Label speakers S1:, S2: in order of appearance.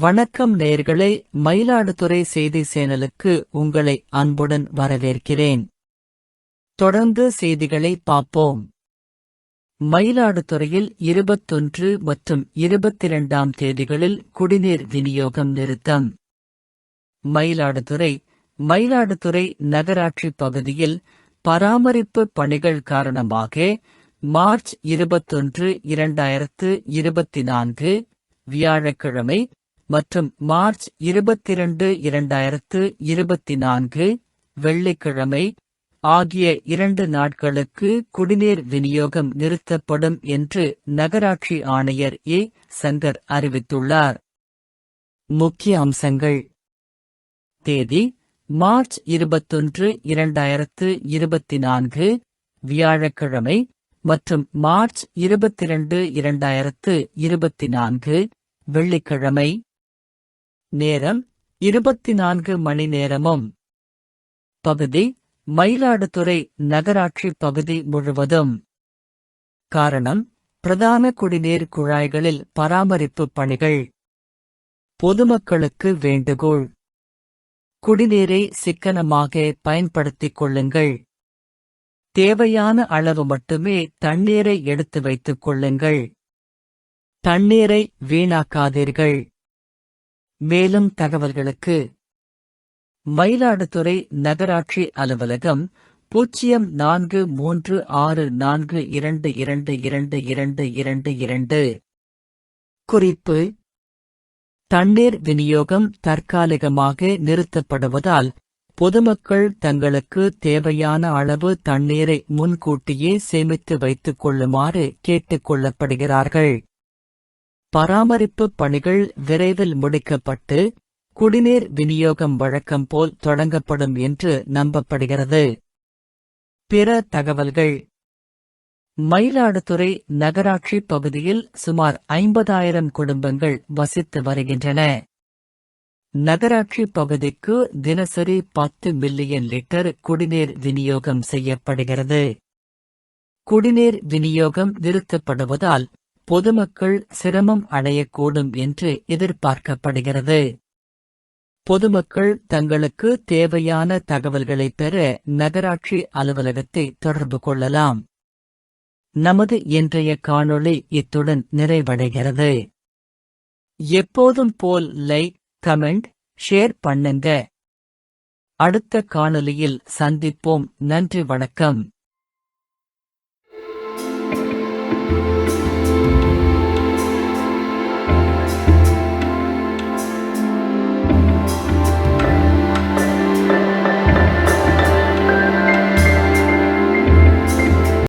S1: வணக்கம் நேயர்களே, மயிலாடுதுறை செய்தி சேனலுக்கு உங்களை அன்புடன் வரவேற்கிறேன். தொடர்ந்து செய்திகளை பார்ப்போம். மயிலாடுதுறையில் 21 மற்றும் 22ஆம் தேதிகளில் குடிநீர் விநியோகம் நிறுத்தம். மயிலாடுதுறை நகராட்சி பகுதியில் பராமரிப்பு பணிகள் காரணமாக மார்ச் 21, 2024 வியாழக்கிழமை மற்றும் மார்ச் 22, 2024 வெள்ளிக்கிழமை ஆகிய 2 நாட்களுக்கு குடிநீர் விநியோகம் நிறுத்தப்படும் என்று நகராட்சி ஆணையர் ஏ. சங்கர் அறிவித்துள்ளார். முக்கிய அம்சங்கள்: தேதி மார்ச் 21, 2024 வியாழக்கிழமை மற்றும் மார்ச் 22, 2024 வெள்ளிக்கிழமை. நேரம் 24 மணி நேரமும். பகுதி மயிலாடுதுறை நகராட்சி பகுதி முழுவதும். காரணம்: பிரதான குடிநீர் குழாய்களில் பராமரிப்பு பணிகள். பொதுமக்களுக்கு வேண்டுகோள்: குடிநீரை சிக்கனமாக பயன்படுத்திக் கொள்ளுங்கள். தேவையான அளவு மட்டுமே தண்ணீரை எடுத்து வைத்துக் கொள்ளுங்கள். தண்ணீரை வீணாக்காதீர்கள். மேலும் தகவல்களுக்கு மயிலாடுதுறை நகராட்சி அலுவலகம் 0436422222. குறிப்பு: தண்ணீர் விநியோகம் தற்காலிகமாக நிறுத்தப்படுவதால் பொதுமக்கள் தங்களுக்கு தேவையான அளவு தண்ணீரை முன்கூட்டியே சேமித்து வைத்துக் கொள்ளுமாறு கேட்டுக் கொள்ளப்படுகிறார்கள். பராமரிப்பு பணிகள் விரைவில் முடிக்கப்பட்டு குடிநீர் விநியோகம் வழக்கம் போல் தொடங்கப்படும் என்று நம்பப்படுகிறது. பிற தகவல்கள்: மயிலாடுதுறை நகராட்சி பகுதியில் சுமார் 50,000 குடும்பங்கள் வசித்து வருகின்றன. நகராட்சி பகுதிக்கு தினசரி 10 மில்லியன் லிட்டர் குடிநீர் விநியோகம் செய்யப்படுகிறது. குடிநீர் விநியோகம் நிறுத்தப்படுவதால் பொதுமக்கள் சிரமம் அடையக்கூடும் என்று எதிர்பார்க்கப்படுகிறது. பொதுமக்கள் தங்களுக்கு தேவையான தகவல்களை பெற நகராட்சி அலுவலகத்தை தொடர்பு கொள்ளலாம். நமது இன்றைய காணொளி இத்துடன் நிறைவடைகிறது. எப்போதும் போல் லைக், கமெண்ட், ஷேர் பண்ணுங்க. அடுத்த காணொளியில் சந்திப்போம். நன்றி, வணக்கம்.